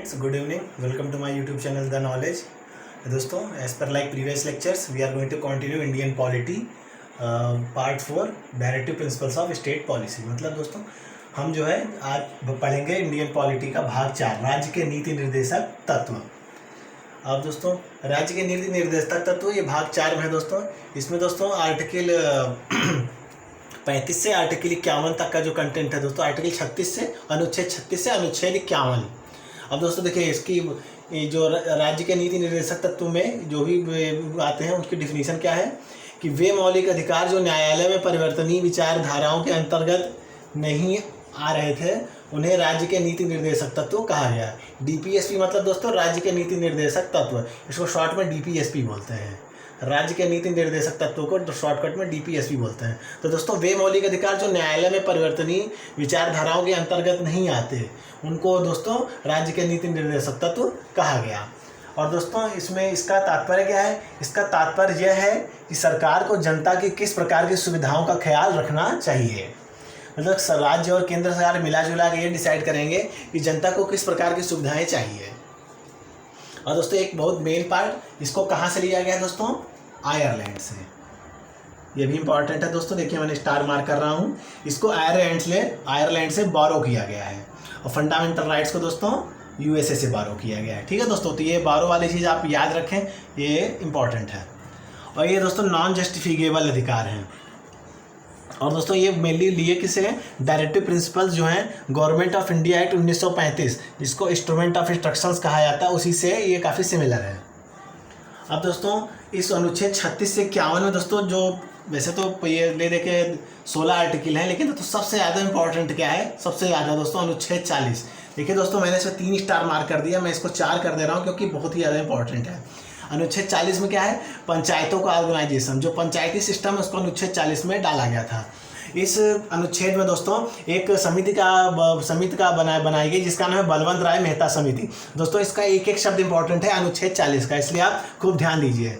friends, good evening. Welcome to my YouTube channel The Knowledge. दोस्तों, as per like previous lectures, we are going to continue Indian polity part 4 directive principles of state policy. मतलब दोस्तों हम जो है आज पढ़ेंगे Indian polity का भाग 4 राज्य के नीति निर्देशक तत्व। अब दोस्तों राज्य के नीति निर्देशक तत्व ये भाग 4 में है दोस्तों। इसमें दोस्तों आर्टिकल 35 से आर्टिकल 51 तक का जो कंटेंट है दोस्तों, आर्टिकल 36 से अनुच्छेद 36 से अनुच्छेद 51। अब दोस्तों देखिए इसकी जो राज्य के नीति निर्देशक तत्व में जो भी आते हैं उनकी डिफिनीशन क्या है कि वे मौलिक अधिकार जो न्यायालय में परिवर्तनीय विचारधाराओं के अंतर्गत नहीं आ रहे थे उन्हें राज्य के नीति निर्देशक तत्व कहा गया। डीपीएसपी मतलब दोस्तों राज्य के नीति निर्देशक तत्व, इसको शॉर्ट में डीपीएसपी बोलते हैं। राज्य के नीति निर्देशक तत्वों को शॉर्टकट में डीपीएसपी बोलते हैं। तो दोस्तों वे मौलिक अधिकार जो न्यायालय में परिवर्तनीय विचारधाराओं के अंतर्गत नहीं आते उनको दोस्तों राज्य के नीति निर्देशक तत्व कहा गया। और दोस्तों इसमें इसका तात्पर्य क्या है? इसका तात्पर्य यह है कि सरकार को जनता की किस प्रकार की सुविधाओं का ख्याल रखना चाहिए। मतलब राज्य और केंद्र सरकार मिला जुला के ये डिसाइड करेंगे कि जनता को किस प्रकार की सुविधाएं चाहिए। और दोस्तों एक बहुत मेन पार्ट इसको कहाँ से लिया गया है दोस्तों? आयरलैंड से। ये भी इंपॉर्टेंट है दोस्तों। देखिए मैंने स्टार मार्क कर रहा हूँ, इसको आयरलैंड से बोरो किया गया है। और फंडामेंटल राइट्स को दोस्तों यूएसए से बोरो किया गया है। ठीक है दोस्तों, तो ये बोरो वाली चीज़ आप याद रखें, ये इंपॉर्टेंट है। और ये दोस्तों नॉन जस्टिफिकेबल अधिकार हैं। और दोस्तों ये मेनली लिए किसे हैं? डायरेक्टिव प्रिंसिपल्स जो हैं गवर्नमेंट ऑफ इंडिया एक्ट 1935, जिसको इंस्ट्रूमेंट ऑफ इंस्ट्रक्शंस कहा जाता है, उसी से ये काफ़ी सिमिलर है। अब दोस्तों इस अनुच्छेद 36 से 51 में दोस्तों जो वैसे तो ये ले देखे 16 आर्टिकल हैं, लेकिन दोस्तों सबसे ज़्यादा इंपॉर्टेंट क्या है? सबसे ज़्यादा दोस्तों अनुच्छेद 40। देखिए दोस्तों मैंने इसमें 3 स्टार मार्क कर दिया, मैं इसको 4 कर दे रहा हूँ क्योंकि बहुत ही ज़्यादा इंपॉर्टेंट है। अनुच्छेद 40 में क्या है? पंचायतों का ऑर्गेनाइजेशन, जो पंचायती सिस्टम है उसको अनुच्छेद 40 में डाला गया था। इस अनुच्छेद में दोस्तों एक समिति का बनाई गई जिसका नाम है बलवंत राय मेहता समिति। दोस्तों इसका एक एक शब्द इंपॉर्टेंट है अनुच्छेद 40 का, इसलिए आप खूब ध्यान दीजिए।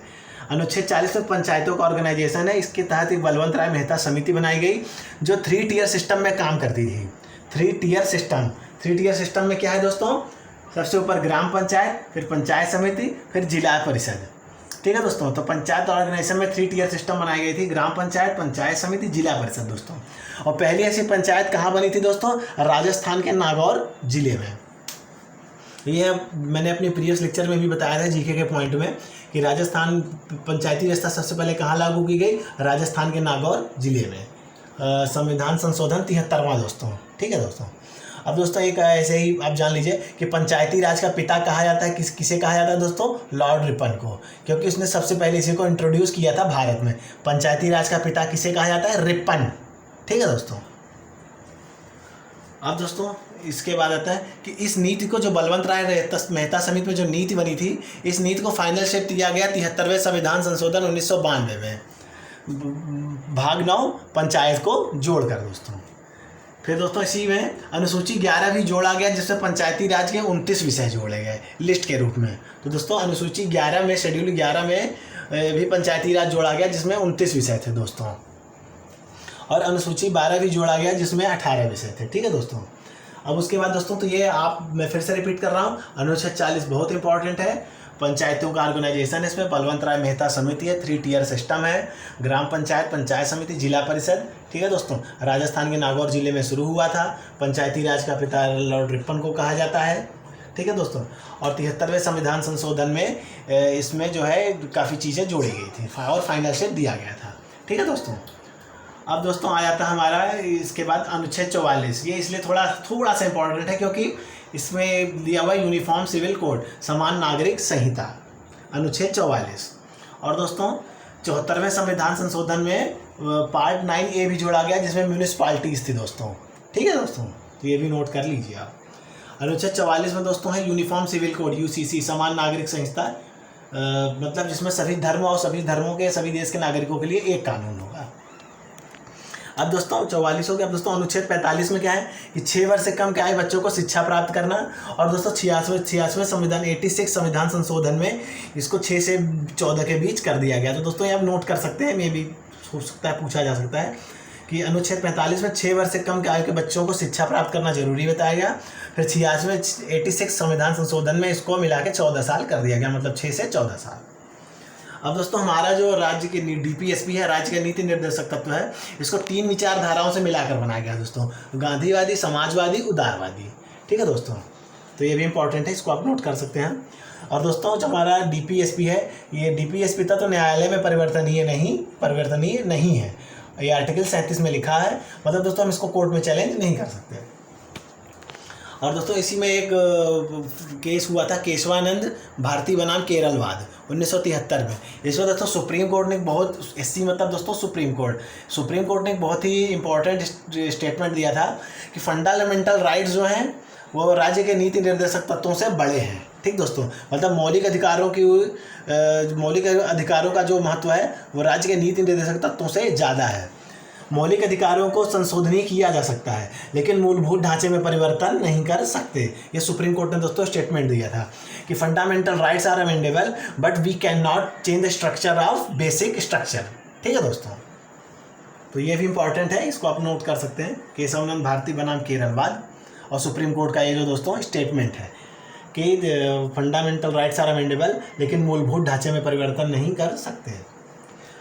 अनुच्छेद 40 में पंचायतों का ऑर्गेनाइजेशन है, इसके तहत एक बलवंत राय मेहता समिति बनाई गई जो 3 टियर सिस्टम में काम करती थी। 3 टियर सिस्टम में क्या है दोस्तों? सबसे ऊपर ग्राम पंचायत, फिर पंचायत समिति, फिर जिला परिषद। ठीक है दोस्तों, तो पंचायत ऑर्गेनाइजेशन में 3 टियर सिस्टम बनाई गई थी, ग्राम पंचायत, पंचायत समिति, जिला परिषद दोस्तों। और पहली ऐसी पंचायत कहाँ बनी थी दोस्तों? राजस्थान के नागौर जिले में। ये मैंने अपने प्रीवियस लेक्चर में भी बताया था जीके के पॉइंट में कि राजस्थान पंचायती व्यवस्था सबसे पहले कहाँ लागू की गई? राजस्थान के नागौर जिले में। संविधान संशोधन 73वां दोस्तों। ठीक है दोस्तों, अब दोस्तों एक ऐसे ही आप जान लीजिए कि पंचायती राज का पिता कहा जाता है, किसे कहा जाता है दोस्तों? लॉर्ड रिपन को, क्योंकि उसने सबसे पहले इसी को इंट्रोड्यूस किया था भारत में। पंचायती राज का पिता किसे कहा जाता है? रिपन। ठीक है दोस्तों, अब दोस्तों इसके बाद आता है कि इस नीति को जो बलवंत राय मेहता समिति में जो नीति बनी थी, इस नीति को फाइनल शेप दिया गया 73वें संविधान संशोधन 1992 में, भाग 9 पंचायत को जोड़कर दोस्तों। फिर दोस्तों इसी में अनुसूची 11 भी जोड़ा गया, जिसमें पंचायती राज के 29 विषय जोड़े गए लिस्ट के रूप में। तो दोस्तों अनुसूची 11 में, शेड्यूल 11 में भी पंचायती राज जोड़ा गया जिसमें 29 विषय थे दोस्तों। और अनुसूची 12 भी जोड़ा गया जिसमें 18 विषय थे। ठीक है दोस्तों, अब उसके बाद दोस्तों तो ये मैं फिर से रिपीट कर रहा हूँ, अनुच्छेद 40 बहुत इंपॉर्टेंट है। पंचायतों का ऑर्गेनाइजेशन है, इसमें बलवंत राय मेहता समिति है, 3 टियर सिस्टम है, ग्राम पंचायत, पंचायत समिति, जिला परिषद। ठीक है दोस्तों, राजस्थान के नागौर जिले में शुरू हुआ था। पंचायती राज का पिता लॉर्ड रिपन को कहा जाता है। ठीक है दोस्तों, और 73वें संविधान संशोधन में इसमें जो है काफ़ी चीज़ें जोड़ी गई थी और फाइनल शेप दिया गया था। ठीक है दोस्तों, अब दोस्तों आ जाता है हमारा इसके बाद अनुच्छेद 44। ये इसलिए थोड़ा सा इंपॉर्टेंट है क्योंकि इसमें दिया हुआ यूनिफॉर्म सिविल कोड, समान नागरिक संहिता, अनुच्छेद 44। और दोस्तों 74वें संविधान संशोधन में पार्ट 9A भी जोड़ा गया जिसमें म्यूनिसिपालिटीज़ थी दोस्तों। ठीक है दोस्तों, तो ये भी नोट कर लीजिए आप। अनुच्छेद 44 में दोस्तों है यूनिफॉर्म सिविल कोड, यूसीसी, समान नागरिक संहिता, मतलब जिसमें सभी धर्म और सभी धर्मों के सभी देश के नागरिकों के लिए एक कानून होगा। अब दोस्तों 44 हो गया। अब दोस्तों अनुच्छेद 45 में क्या है कि 6 वर्ष से कम के आयु बच्चों को शिक्षा प्राप्त करना। और दोस्तों 86वें संविधान 86 संविधान संशोधन में इसको 6 से 14 के बीच कर दिया गया। तो दोस्तों ये आप नोट कर सकते हैं, मे भी हो सकता है पूछा जा सकता है कि अनुच्छेद 45 में 6 वर्ष से कम आयु के बच्चों को शिक्षा प्राप्त करना जरूरी बताया गया। फिर 86 संविधान संशोधन में इसको मिला के 14 साल कर दिया गया, मतलब 6 से 14 साल। अब दोस्तों हमारा जो राज्य के DPSP है, राज्य का नीति निर्देशक तत्व है, इसको 3 विचारधाराओं से मिलाकर बनाया गया दोस्तों, गांधीवादी, समाजवादी, उदारवादी। ठीक है दोस्तों, तो ये भी इंपॉर्टेंट है, इसको आप नोट कर सकते हैं। और दोस्तों जो हमारा DPSP है, ये DPSP तो न्यायालय में परिवर्तनीय नहीं है, ये आर्टिकल 37 में लिखा है, मतलब दोस्तों हम इसको कोर्ट में चैलेंज नहीं कर सकते। और दोस्तों इसी में एक केस हुआ था, केशवानंद भारती बनाम केरलवाद 1973 में। इसमें दोस्तों सुप्रीम कोर्ट ने बहुत मतलब दोस्तों सुप्रीम कोर्ट ने एक बहुत ही इंपॉर्टेंट स्टेटमेंट दिया था कि फंडामेंटल राइट्स जो हैं वो राज्य के नीति निर्देशक तत्वों से बड़े हैं। ठीक दोस्तों, मतलब मौलिक अधिकारों का जो महत्व है वो राज्य के नीति निर्देशक तत्वों से ज़्यादा है। मौलिक अधिकारों को संशोधनीय किया जा सकता है, लेकिन मूलभूत ढांचे में परिवर्तन नहीं कर सकते। ये सुप्रीम कोर्ट ने दोस्तों स्टेटमेंट दिया था कि fundamental rights are amendable but we can not change the structure of basic structure. ठीक है दोस्तों, तो ये भी इंपॉर्टेंट है, इसको आप नोट कर सकते हैं, केशवानंद भारती बनाम केरलवाद और सुप्रीम कोर्ट का ये जो दोस्तों स्टेटमेंट है कि फंडामेंटल राइट्स आर अमेंडेबल लेकिन मूलभूत ढांचे में परिवर्तन नहीं कर सकते।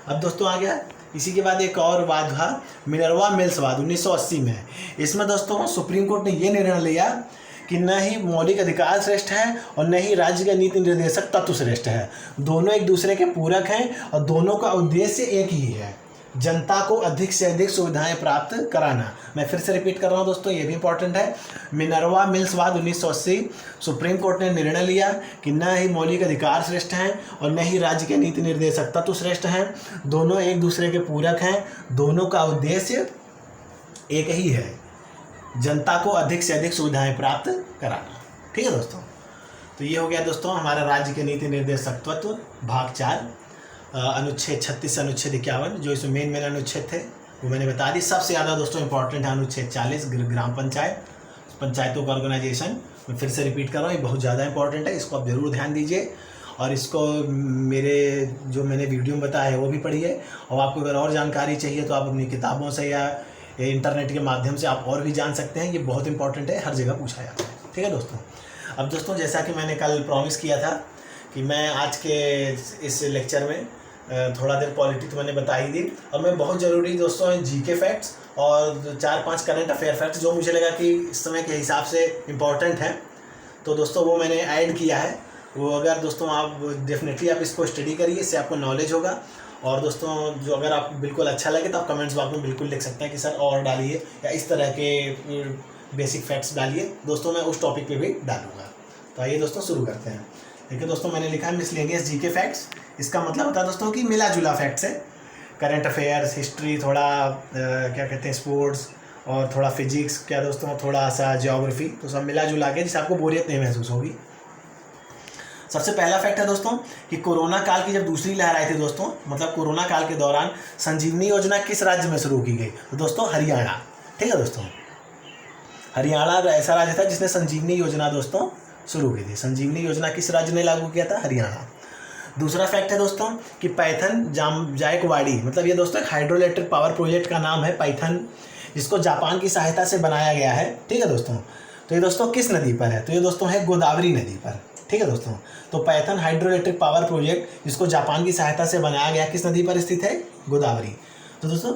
अब दोस्तों आ गया इसी के बाद एक और वाद था, मिनर्वा मिल्स वाद 1980 में। इसमें दोस्तों सुप्रीम कोर्ट ने ये निर्णय लिया कि न ही मौलिक अधिकार श्रेष्ठ है और न ही राज्य का नीति निर्देशक तत्व श्रेष्ठ है, दोनों एक दूसरे के पूरक हैं और दोनों का उद्देश्य एक ही है, जनता को अधिक से अधिक सुविधाएं प्राप्त कराना। मैं फिर से रिपीट कर रहा हूं दोस्तों, ये भी इंपॉर्टेंट है। मिनर्वा मिल्स वाद 1980, सुप्रीम कोर्ट ने निर्णय लिया कि न ही मौलिक अधिकार श्रेष्ठ हैं और न ही राज्य के नीति निर्देशक तत्व श्रेष्ठ हैं, दोनों एक दूसरे के पूरक हैं, दोनों का उद्देश्य एक ही है, जनता को अधिक से अधिक सुविधाएं प्राप्त कराना। ठीक है दोस्तों, तो ये हो गया दोस्तों हमारा राज्य के नीति निर्देशक तत्व भाग 4, अनुच्छेद 36 से अनुच्छेद 51, जो इसमें मेन अनुच्छेद थे वो मैंने बता दी। सबसे ज़्यादा दोस्तों इंपॉर्टेंट है अनुच्छेद 40, ग्राम पंचायतों का ऑर्गेनाइजेशन। मैं फिर से रिपीट कर रहा हूँ, ये बहुत ज़्यादा इंपॉर्टेंट है, इसको आप ज़रूर ध्यान दीजिए और इसको मैंने वीडियो में बताया है वो भी पढ़िए। और आपको अगर और जानकारी चाहिए तो आप अपनी किताबों से या इंटरनेट के माध्यम से आप और भी जान सकते हैं, ये बहुत इंपॉर्टेंट है, हर जगह पूछा जाता है। ठीक है दोस्तों, अब दोस्तों जैसा कि मैंने कल प्रॉमिस किया था कि मैं आज के इस लेक्चर में थोड़ा देर पॉलिटी तो मैंने बता ही दी, और मैं बहुत ज़रूरी दोस्तों जीके फैक्ट्स और 4-5 करंट अफेयर फैक्ट्स जो मुझे लगा कि इस समय के हिसाब से इम्पॉर्टेंट हैं, तो दोस्तों वो मैंने ऐड किया है। वो अगर दोस्तों आप डेफिनेटली आप इसको स्टडी करिए, इससे आपको नॉलेज होगा। और दोस्तों जो अगर आप बिल्कुल अच्छा लगे तो आप कमेंट्स बॉक्स में बिल्कुल लिख सकते हैं कि सर और डालिए या इस तरह के बेसिक फैक्ट्स डालिए, दोस्तों मैं उस टॉपिक पे भी डालूंगा। तो आइए दोस्तों शुरू करते हैं। देखिए दोस्तों मैंने लिखा है मिसलेनियस जीके फैक्ट्स, इसका मतलब होता है दोस्तों कि मिला जुला फैक्ट्स है, करंट अफेयर्स, हिस्ट्री, थोड़ा क्या कहते हैं स्पोर्ट्स, और थोड़ा फिजिक्स, क्या दोस्तों थोड़ा सा ज्योग्राफी, तो सब मिला जुला के जिससे आपको बोरियत नहीं महसूस होगी। सबसे पहला फैक्ट है दोस्तों कि कोरोना काल की जब दूसरी लहर आई थी दोस्तों, मतलब कोरोना काल के दौरान संजीवनी योजना किस राज्य में शुरू की गई? तो दोस्तों हरियाणा। ठीक है दोस्तों, हरियाणा ऐसा राज्य था जिसने संजीवनी योजना दोस्तों शुरू की थी। संजीवनी योजना किस राज्य ने लागू किया था? हरियाणा। दूसरा फैक्ट है दोस्तों कि पैथन जायकवाड़ी, मतलब ये दोस्तों एक हाइड्रोइलेक्ट्रिक पावर प्रोजेक्ट का नाम है पैथन, जिसको जापान की सहायता से बनाया गया है। ठीक है दोस्तों, तो ये दोस्तों किस नदी पर है? तो ये दोस्तों है गोदावरी नदी पर। ठीक है दोस्तों, तो पैथन हाइड्रोइलेक्ट्रिक पावर प्रोजेक्ट जिसको जापान की सहायता से बनाया गया किस नदी पर स्थित है? गोदावरी। तो दोस्तों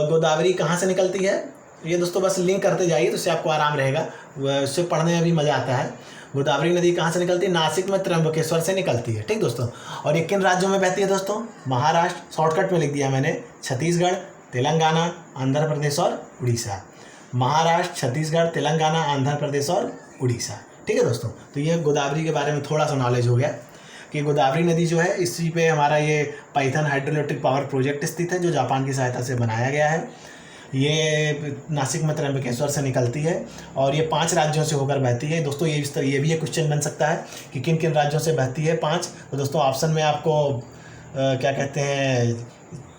गोदावरी कहाँ से निकलती है? ये दोस्तों बस लिंक करते जाइए तो उससे आपको आराम रहेगा, उससे पढ़ने में भी मज़ा आता है। गोदावरी नदी कहाँ से निकलती है? नासिक में त्र्यंबकेश्वर से निकलती है। ठीक दोस्तों, और ये किन राज्यों में बहती है दोस्तों? महाराष्ट्र, शॉर्टकट में लिख दिया मैंने, छत्तीसगढ़, तेलंगाना, आंध्र प्रदेश और उड़ीसा। महाराष्ट्र, छत्तीसगढ़, तेलंगाना, आंध्र प्रदेश और उड़ीसा। ठीक है दोस्तों, तो ये गोदावरी के बारे में थोड़ा सा नॉलेज हो गया कि गोदावरी नदी जो है इसी पे हमारा ये पैथन हाइड्रोइलेक्ट्रिक पावर प्रोजेक्ट स्थित है, जो जापान की सहायता से बनाया गया है। ये नासिक में त्र्यंबकेश्वर से निकलती है और ये 5 राज्यों से होकर बहती है। दोस्तों ये इस तरह ये भी एक क्वेश्चन बन सकता है कि किन किन राज्यों से बहती है 5। तो दोस्तों ऑप्शन में आपको क्या कहते हैं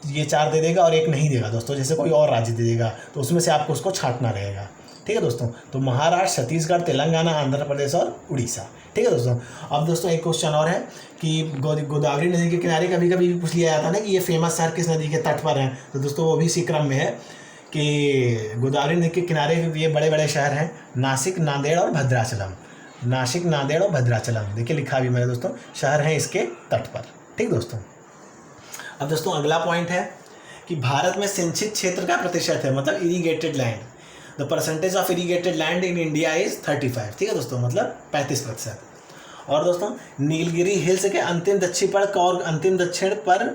ये 4 दे देगा और एक नहीं देगा दोस्तों, जैसे कोई और राज्य दे देगा तो उसमें से आपको उसको छांटना रहेगा। ठीक है दोस्तों, तो महाराष्ट्र, छत्तीसगढ़, तेलंगाना, आंध्र प्रदेश और उड़ीसा। ठीक है दोस्तों, अब दोस्तों एक क्वेश्चन और है कि गोदावरी नदी के किनारे कभी कभी पूछ लिया जाता है ना कि ये फेमस शहर किस नदी के तट पर है? तो दोस्तों वो भी इसी क्रम में है कि गोदावरी नदी के किनारे ये बड़े बड़े शहर हैं, नासिक, नांदेड़ और भद्राचलम। नासिक, नांदेड़ और भद्राचलम, देखिए लिखा भी मेरे दोस्तों, शहर हैं इसके तट पर। ठीक दोस्तों, अब दोस्तों अगला पॉइंट है कि भारत में सिंचित क्षेत्र का प्रतिशत है, मतलब irrigated land. The percentage of irrigated land in India is 35। ठीक है दोस्तों, मतलब 35%। और दोस्तों नीलगिरी हिल्स के अंतिम दक्षिण पर और अंतिम दक्षिण पर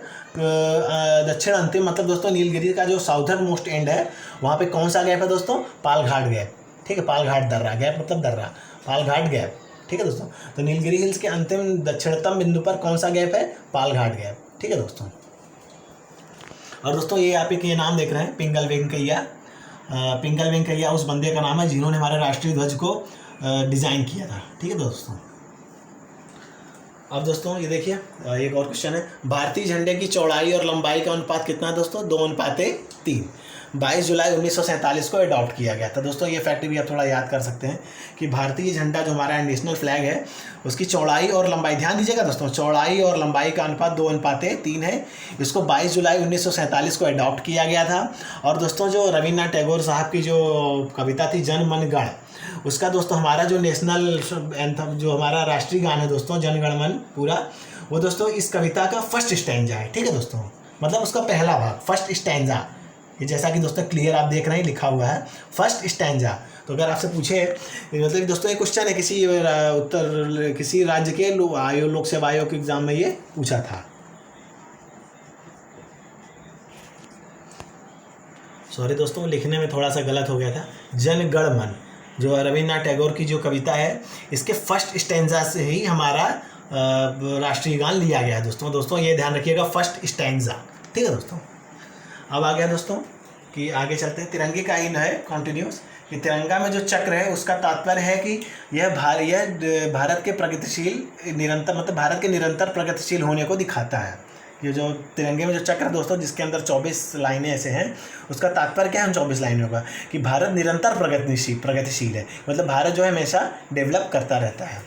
दक्षिण अंतिम, मतलब दोस्तों नीलगिरी का जो साउथर्न मोस्ट एंड है वहाँ पे कौन सा गैप है दोस्तों? पालघाट गैप। ठीक है, पालघाट दर्रा, गैप मतलब दर्रा, पालघाट गैप। ठीक है दोस्तों, तो नीलगिरी हिल्स के अंतिम दक्षिणतम बिंदु पर कौन सा गैप है? पालघाट गैप। ठीक है दोस्तों, और दोस्तों ये आप एक ये नाम देख रहे हैं, पिंगल वेंकैया। पिंगल वेंकैया उस बंदे का नाम है जिन्होंने हमारे राष्ट्रीय ध्वज को डिज़ाइन किया था। ठीक है दोस्तों, अब दोस्तों ये देखिए एक और क्वेश्चन है, भारतीय झंडे की चौड़ाई और लंबाई का अनुपात कितना है दोस्तों? 2:3। 22 जुलाई 1947 को अडॉप्ट किया गया था। दोस्तों ये फैक्ट भी आप थोड़ा याद कर सकते हैं कि भारतीय झंडा जो हमारा नेशनल फ्लैग है उसकी चौड़ाई और लंबाई, ध्यान दीजिएगा दोस्तों, चौड़ाई और लंबाई का अनुपात 2:3 है। इसको 22 जुलाई 1947 को अडॉप्ट किया गया था। और दोस्तों जो रविन्द्रनाथ टैगोर साहब की जो कविता थी जन मन गण, उसका दोस्तों हमारा जो नेशनल एंथम, जो हमारा राष्ट्रीय गान है दोस्तों जन गण मन पूरा, वो दोस्तों इस कविता का फर्स्ट स्टैंजा है। ठीक है दोस्तों, मतलब उसका पहला भाग, फर्स्ट स्टैंजा। ये जैसा कि दोस्तों क्लियर आप देख रहे हैं लिखा हुआ है फर्स्ट स्टैंजा। तो अगर आपसे पूछे, मतलब दोस्तों ये क्वेश्चन है किसी राज्य के लोक सेवा आयोग के एग्जाम में ये पूछा था। सॉरी दोस्तों, लिखने में थोड़ा सा गलत हो गया था। जन गण मन जो रविन्द्रनाथ टैगोर की जो कविता है, इसके फर्स्ट स्टैंजा से ही हमारा राष्ट्रीय गान लिया गया है दोस्तों। दोस्तों ये ध्यान रखिएगा, फर्स्ट स्टैंजा। ठीक है दोस्तों, अब आ गया दोस्तों कि आगे चलते हैं। तिरंगे का इन है कॉन्टिन्यूस कि तिरंगा में जो चक्र है उसका तात्पर्य है कि यह भारत के प्रगतिशील निरंतर, मतलब भारत के निरंतर प्रगतिशील होने को दिखाता है। ये जो तिरंगे में जो चक्र है दोस्तों, जिसके अंदर 24 लाइनें ऐसे हैं, उसका तात्पर्य क्या है 24 लाइनों का? कि भारत निरंतर प्रगतिशील है, मतलब भारत जो है हमेशा डेवलप करता रहता है।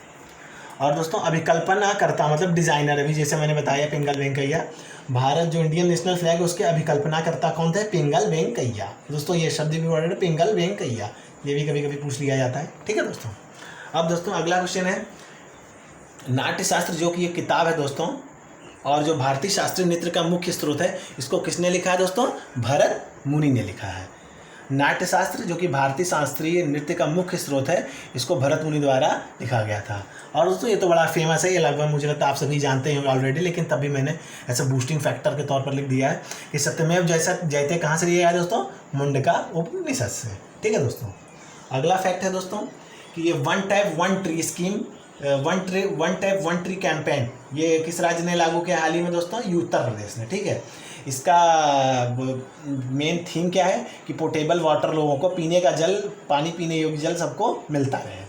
और दोस्तों अभिकल्पना करता, मतलब डिज़ाइनर, अभी जैसे मैंने बताया पिंगल वेंकैया, भारत जो इंडियन नेशनल फ्लैग उसके अभिकल्पना करता कौन थे? पिंगल वेंकैया। दोस्तों ये शब्द भी वर्ड है पिंगल वेंकैया, ये भी कभी कभी पूछ लिया जाता है। ठीक है दोस्तों, अब दोस्तों अगला क्वेश्चन है, नाट्यशास्त्र जो कि ये किताब है दोस्तों, और जो भारतीय शास्त्रीय नृत्य का मुख्य स्रोत है, इसको किसने लिखा है दोस्तों? भरत मुनि ने लिखा है। नाट्यशास्त्र जो कि भारतीय शास्त्रीय नृत्य का मुख्य स्रोत है, इसको भरत मुनि द्वारा लिखा गया था। और दोस्तों ये तो बड़ा फेमस है, ये लगभग मुझे लगता है आप सभी जानते हैं ऑलरेडी, लेकिन तब भी मैंने ऐसा बूस्टिंग फैक्टर के तौर पर लिख दिया है कि सत्यमेव जयते कहाँ से लिया गया दोस्तों? मुंडका उपनिषद से। ठीक है दोस्तों, अगला फैक्ट है दोस्तों कि ये one tap one tree scheme, one tap one tree campaign, ये किस राज्य ने लागू किया हाल ही में दोस्तों? उत्तर प्रदेश ने। ठीक है, इसका मेन थीम क्या है कि पोर्टेबल वाटर, लोगों को पीने का जल, पानी पीने योग्य जल सबको मिलता रहे,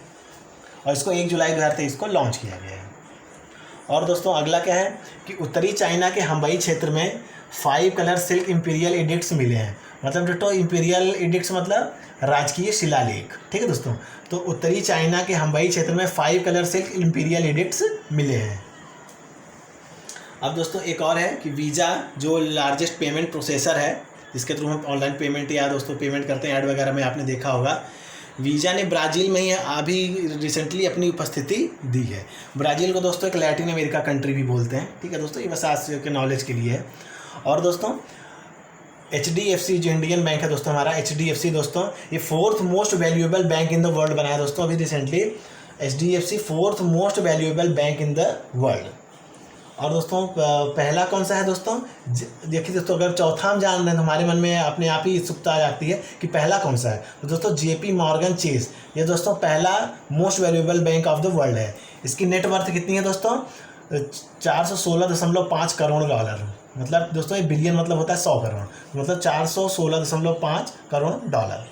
और इसको 1 जुलाई 2023 को लॉन्च किया गया है। और दोस्तों अगला क्या है कि उत्तरी चाइना के हम्बई क्षेत्र में 5 कलर सिल्क इंपीरियल एडिक्ट्स मिले हैं। मतलब दोस्तों इंपीरियल एडिक्ट्स मतलब राजकीय शिलालेख। ठीक है दोस्तों, तो उत्तरी चाइना के हम्बई क्षेत्र में 5 कलर सिल्क इंपीरियल एडिक्ट्स मिले हैं। अब दोस्तों एक और है कि वीज़ा जो लार्जेस्ट पेमेंट प्रोसेसर है, जिसके थ्रू हम ऑनलाइन पेमेंट या दोस्तों पेमेंट करते हैं, ऐड वगैरह में आपने देखा होगा, वीज़ा ने ब्राज़ील में ही अभी रिसेंटली अपनी उपस्थिति दी है। ब्राज़ील को दोस्तों एक लैटिन अमेरिका कंट्री भी बोलते हैं। ठीक है दोस्तों, ये बस आज के नॉलेज के लिए है। और दोस्तों HDFC जो इंडियन बैंक है दोस्तों हमारा, HDFC दोस्तों ये 4th most valuable bank in the world बनाया दोस्तों अभी recently. HDFC 4th most valuable bank in the world. और दोस्तों पहला कौन सा है दोस्तों? देखिए दोस्तों, अगर चौथा हम जान रहे हैं तो हमारे मन में अपने आप ही उत्सुकता आ जाती है कि पहला कौन सा है। तो दोस्तों JP मॉर्गन चेस, ये दोस्तों पहला most valuable bank of the world है। इसकी नेटवर्थ कितनी है दोस्तों? 416.5 करोड़ डॉलर। मतलब दोस्तों ये बिलियन मतलब होता है 100 करोड़, मतलब 416.5 करोड़ डॉलर।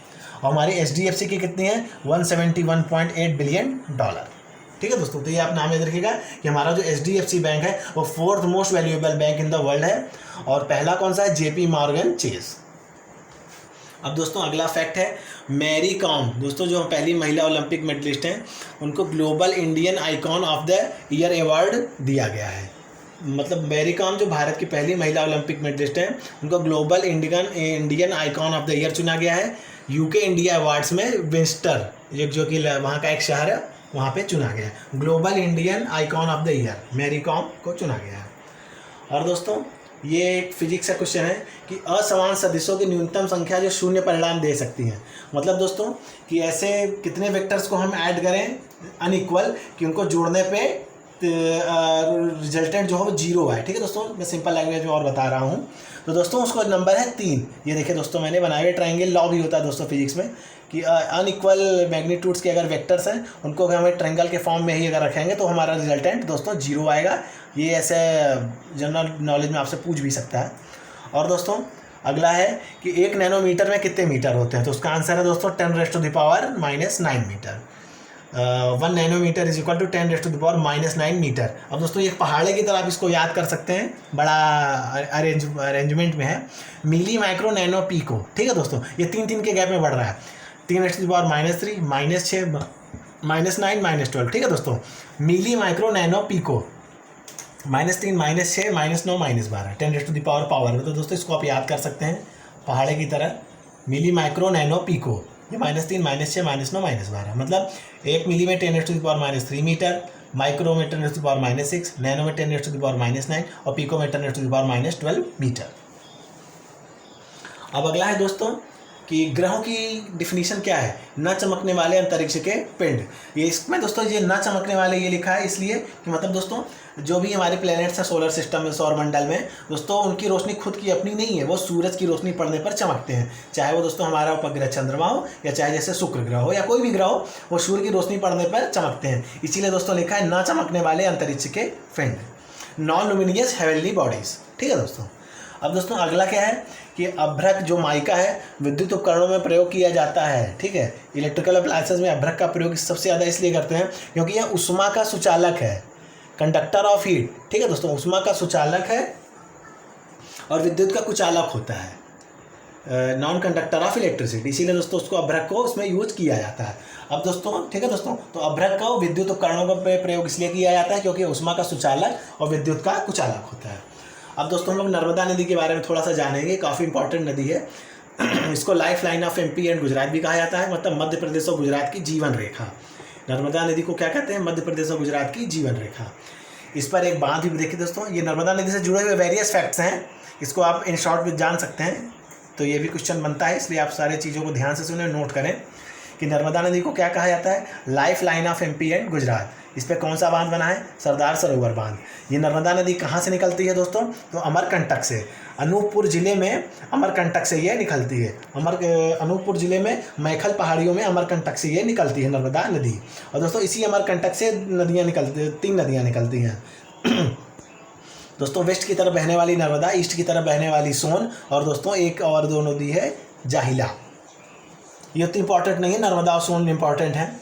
और हमारी HDFC की कितनी है? 171.8 बिलियन डॉलर। ठीक है दोस्तों, तो ये आप नाम याद रखिएगा कि हमारा जो HDFC बैंक है वो 4th most valuable bank in the world है। और पहला कौन सा है? JP Morgan Chase. अब दोस्तों अगला फैक्ट है, मैरी कॉम दोस्तों जो पहली महिला ओलंपिक मेडलिस्ट हैं, उनको global Indian icon of the year award दिया गया है। मतलब मैरी कॉम जो भारत की पहली महिला ओलंपिक मेडलिस्ट हैं, उनको global Indian icon of the year चुना गया है। यूके इंडिया अवार्ड्स में विंस्टर जो कि वहाँ का एक शहर है, वहाँ पे चुना गया है। Global Indian icon of the year Mary Kom को चुना गया है। और दोस्तों ये एक फिजिक्स का क्वेश्चन है कि असमान सदिशों की न्यूनतम संख्या जो शून्य परिणाम दे सकती हैं। मतलब दोस्तों कि ऐसे कितने वेक्टर्स को हम ऐड करें अनइक्वल कि उनको जोड़ने पे रिजल्टेंट जो है वो 0 है। ठीक है दोस्तों, मैं सिंपल लैंग्वेज में और बता रहा हूँ। तो दोस्तों उसको नंबर है 3। ये देखिए दोस्तों, मैंने बनाए हुए ट्रायंगल लॉ भी होता है दोस्तों फिजिक्स में कि अनइक्वल मैग्नीट्यूड्स के अगर वेक्टर्स हैं उनको हमें ट्रायंगल के फॉर्म में ही अगर रखेंगे तो हमारा रिजल्टेंट दोस्तों 0 आएगा। ये ऐसे जनरल नॉलेज में आपसे पूछ भी सकता है। और दोस्तों अगला है कि 1 नैनोमीटर में कितने मीटर होते हैं, तो उसका आंसर है दोस्तों 10⁻⁻⁹ metre. 1 nanometre is equal to 10⁻⁻⁹ metre. अब दोस्तों ये पहाड़े की तरह आप इसको याद कर सकते हैं, बड़ा अरेंजमेंट में है। Milli micro nano pico. ठीक है दोस्तों, ये 3 के गैप में बढ़ रहा है। 10⁻⁻3 -6 -9 -12। ठीक है दोस्तों, milli micro nano pico -3 -6 -9 -12 10⁻⁻ power. तो दोस्तों इसको आप याद कर सकते हैं पहाड़े की तरह। मिली माइक्रो नैनो पीको, ये -3 -6 -9 -12, मतलब 1 मिली में 10⁻⁻³ मीटर, माइक्रो में 10⁻⁻6, नैनो में 10⁻⁻9 और पीको में 10⁻⁻12 मीटर। अब अगला है दोस्तों कि ग्रहों की डिफिनीशन क्या है। न चमकने वाले अंतरिक्ष के पिंड। ये इसमें दोस्तों ये न चमकने वाले ये लिखा है इसलिए कि मतलब दोस्तों जो भी हमारे प्लैनेट्स हैं सोलर सिस्टम में, सौर मंडल में दोस्तों, उनकी रोशनी खुद की अपनी नहीं है, वो सूरज की रोशनी पड़ने पर चमकते हैं। चाहे वो दोस्तों हमारा उपग्रह चंद्रमा हो या चाहे जैसे शुक्र ग्रह हो या कोई भी ग्रह हो, वो सूर्य की रोशनी पड़ने पर चमकते हैं। इसीलिए दोस्तों लिखा है न चमकने वाले अंतरिक्ष के पिंड, नॉन लुमिनियस हेवनली बॉडीज। ठीक है दोस्तों। अब दोस्तों अगला क्या है कि अभ्रक जो माइका है विद्युत उपकरणों में प्रयोग किया जाता है। ठीक है, इलेक्ट्रिकल अप्लायंसेस में अभ्रक का प्रयोग सबसे ज़्यादा इसलिए करते हैं क्योंकि यह उष्मा का सुचालक है, कंडक्टर ऑफ हीट। ठीक है दोस्तों, उष्मा का सुचालक है और विद्युत का कुचालक होता है, नॉन कंडक्टर ऑफ इलेक्ट्रिसिटी। इसीलिए दोस्तों उसको अभ्रक को उसमें यूज किया जाता है। अब दोस्तों ठीक है दोस्तों, तो अभ्रक का विद्युत उपकरणों का प्रयोग इसलिए किया जाता है क्योंकि उष्मा का सुचालक और विद्युत का कुचालक होता है। अब दोस्तों हम लोग नर्मदा नदी के बारे में थोड़ा सा जानेंगे। काफ़ी इंपॉर्टेंट नदी है। इसको life line of MP and Gujarat भी कहा जाता है, मतलब मध्य प्रदेश और गुजरात की जीवन रेखा। नर्मदा नदी को क्या कहते हैं? मध्य प्रदेश और गुजरात की जीवन रेखा। इस पर एक बांध भी देखिए दोस्तों। ये नर्मदा नदी से जुड़े हुए वेरियस फैक्ट्स हैं, इसको आप इन शॉर्ट में जान सकते हैं। तो ये भी क्वेश्चन बनता है, इसलिए आप सारी चीज़ों को ध्यान से सुने, नोट करें कि नर्मदा नदी को क्या कहा जाता है? Life line of MP and Gujarat. इस पर कौन सा बांध बना है? सरदार सरोवर बांध। ये नर्मदा नदी कहाँ से निकलती है दोस्तों? तो अमरकंटक से, अनूपपुर जिले में अमरकंटक से ये निकलती है। अनूपपुर जिले में मैखल पहाड़ियों में अमरकंटक से ये निकलती है नर्मदा नदी। और दोस्तों इसी अमरकंटक से नदियाँ निकलती, 3 नदियाँ निकलती हैं। दोस्तों वेस्ट की तरफ बहने वाली नर्मदा, ईस्ट की तरफ बहने वाली सोन, और दोस्तों एक और 2 नदी है जाहिला। ये उतनी इंपॉर्टेंट नहीं है, नर्मदा और सोन इंपॉर्टेंट है।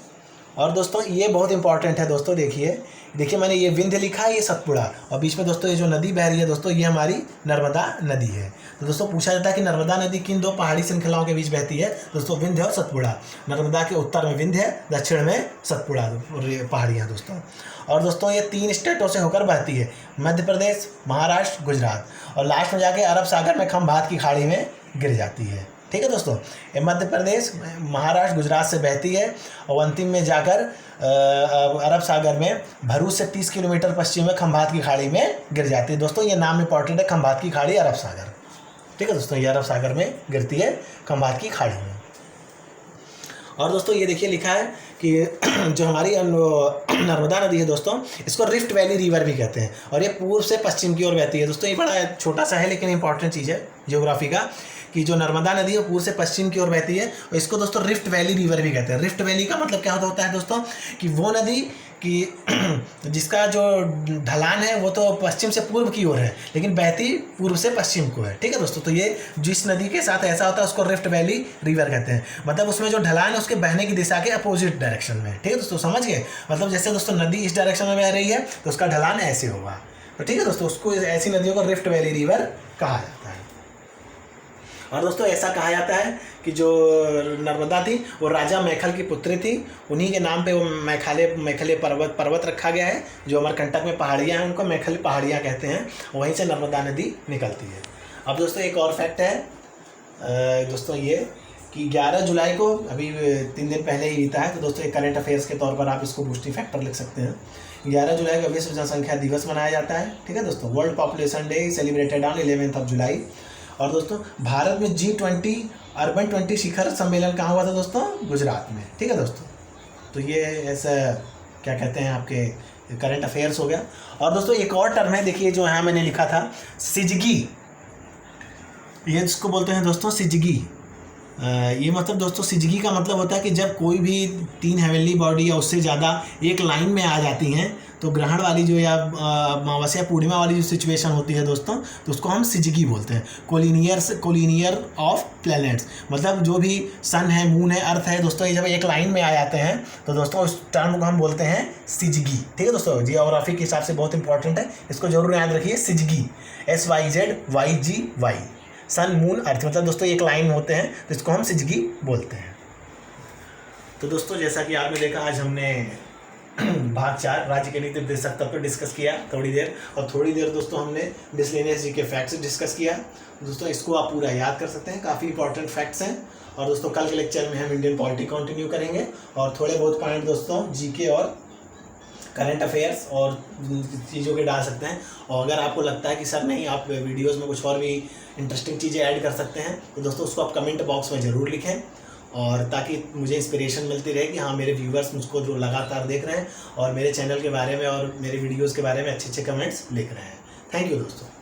और दोस्तों ये बहुत इंपॉर्टेंट है दोस्तों, देखिए मैंने ये विंध्य लिखा है, ये सतपुड़ा, और बीच में दोस्तों ये जो नदी बह रही है दोस्तों, ये हमारी नर्मदा नदी है। तो दोस्तों पूछा जाता है कि नर्मदा नदी किन 2 पहाड़ी श्रृंखलाओं के बीच बहती है? दोस्तों विंध्य और सतपुड़ा। नर्मदा के उत्तर में विंध्य, दक्षिण में सतपुड़ा पहाड़ियाँ दोस्तों। और दोस्तों ये 3 स्टेटों से होकर बहती है, मध्य प्रदेश, महाराष्ट्र, गुजरात, और लास्ट में जाके अरब सागर में खंभात की खाड़ी में गिर जाती है। ठीक है दोस्तों, ये मध्य प्रदेश, महाराष्ट्र, गुजरात से बहती है और अंतिम में जाकर अरब सागर में भरूच से 30 किलोमीटर पश्चिम में खंभात की खाड़ी में गिर जाती है। दोस्तों ये नाम इंपॉर्टेंट है, खंभात की खाड़ी, अरब सागर। ठीक है दोस्तों, ये अरब सागर में गिरती है, खंभात की खाड़ी में। और दोस्तों ये देखिए लिखा है कि जो हमारी नर्मदा नदी है दोस्तों, इसको रिफ्ट वैली रिवर भी कहते हैं, और ये पूर्व से पश्चिम की ओर बहती है। दोस्तों ये बड़ा छोटा सा है लेकिन इंपॉर्टेंट चीज़ है ज्योग्राफी का, कि जो नर्मदा नदी है पूर्व से पश्चिम की ओर बहती है, और इसको दोस्तों रिफ्ट वैली रिवर भी कहते हैं। रिफ्ट वैली का मतलब क्या होता है दोस्तों, कि वो नदी कि जिसका जो ढलान है वो तो पश्चिम से पूर्व की ओर है लेकिन बहती पूर्व से पश्चिम को है। ठीक है दोस्तों, तो ये जिस नदी के साथ ऐसा होता है उसको रिफ्ट वैली रिवर कहते हैं। मतलब उसमें जो ढलान है उसके बहने की दिशा के अपोजिट डायरेक्शन में। ठीक है दोस्तों, समझ गए? मतलब जैसे दोस्तों नदी इस डायरेक्शन में बह रही है तो उसका ढलान ऐसे होगा। तो ठीक है दोस्तों, उसको ऐसी नदियों को रिफ्ट वैली रिवर कहा जाता है। और दोस्तों ऐसा कहा जाता है कि जो नर्मदा थी वो राजा मैखल की पुत्री थी, उन्हीं के नाम पे वो मैखले पर्वत रखा गया है। जो अमरकंटक में पहाड़ियाँ हैं उनको मैखली पहाड़ियाँ कहते हैं, वहीं से नर्मदा नदी निकलती है। अब दोस्तों एक और फैक्ट है दोस्तों ये कि 11 जुलाई को अभी 3 दिन पहले ही बीता है, तो दोस्तों एक करंट अफेयर्स के तौर पर आप इसको बूस्टिंग फैक्टर लिख सकते हैं। 11 जुलाई को विश्व जनसंख्या दिवस मनाया जाता है, ठीक है दोस्तों। World population day celebrated on 11 जुलाई। और दोस्तों भारत में G20 अर्बन 20 शिखर सम्मेलन कहाँ हुआ था दोस्तों? गुजरात में, ठीक है दोस्तों। तो ये ऐसा क्या कहते हैं आपके करंट अफेयर्स हो गया। और दोस्तों एक और टर्म है, देखिए जो यहाँ मैंने लिखा था सिजगी, ये इसको बोलते हैं दोस्तों सिजगी। ये मतलब दोस्तों सिजगी का मतलब होता है कि जब कोई भी 3 हेवनली बॉडी या उससे ज़्यादा एक लाइन में आ जाती हैं, तो ग्रहण वाली जो या अमावस्या पूर्णिमा वाली जो सिचुएशन होती है दोस्तों, तो उसको हम सिजगी बोलते हैं। कोलिनियर ऑफ प्लैनेट्स, मतलब जो भी सन है, मून है, अर्थ है दोस्तों, ये जब एक लाइन में आ जाते हैं तो दोस्तों उस टर्म को हम बोलते हैं सिजगी, ठीक है दोस्तों। जियोग्राफी के हिसाब से बहुत इंपॉर्टेंट है, इसको जरूर याद रखिए। सिजगी SYZYGY, सन मून अर्थ, मतलब दोस्तों एक लाइन में होते हैं तो इसको हम सिजगी बोलते हैं। तो दोस्तों जैसा कि आपने देखा, आज हमने भाग 4 राज्य के नीति निर्देशक तत्व डिस्कस किया थोड़ी देर, और थोड़ी देर दोस्तों हमने मिसलेनियस जी के फैक्ट्स डिस्कस किया। दोस्तों इसको आप पूरा याद कर सकते हैं, काफ़ी इंपॉर्टेंट फैक्ट्स हैं। और दोस्तों कल के लेक्चर में हम इंडियन पॉलिटी कंटिन्यू करेंगे, और थोड़े बहुत पॉइंट दोस्तों जीके और करंट अफेयर्स और चीज़ों के डाल सकते हैं। और अगर आपको लगता है कि सर नहीं, आप वीडियोस में कुछ और भी इंटरेस्टिंग चीज़ें ऐड कर सकते हैं, तो दोस्तों उसको आप कमेंट बॉक्स में ज़रूर लिखें, और ताकि मुझे इंस्पिरेशन मिलती रहे कि हाँ मेरे व्यूवर्स मुझको जो लगातार देख रहे हैं और मेरे चैनल के बारे में और मेरे वीडियोज़ के बारे में अच्छे अच्छे कमेंट्स लिख रहे हैं। थैंक यू दोस्तों।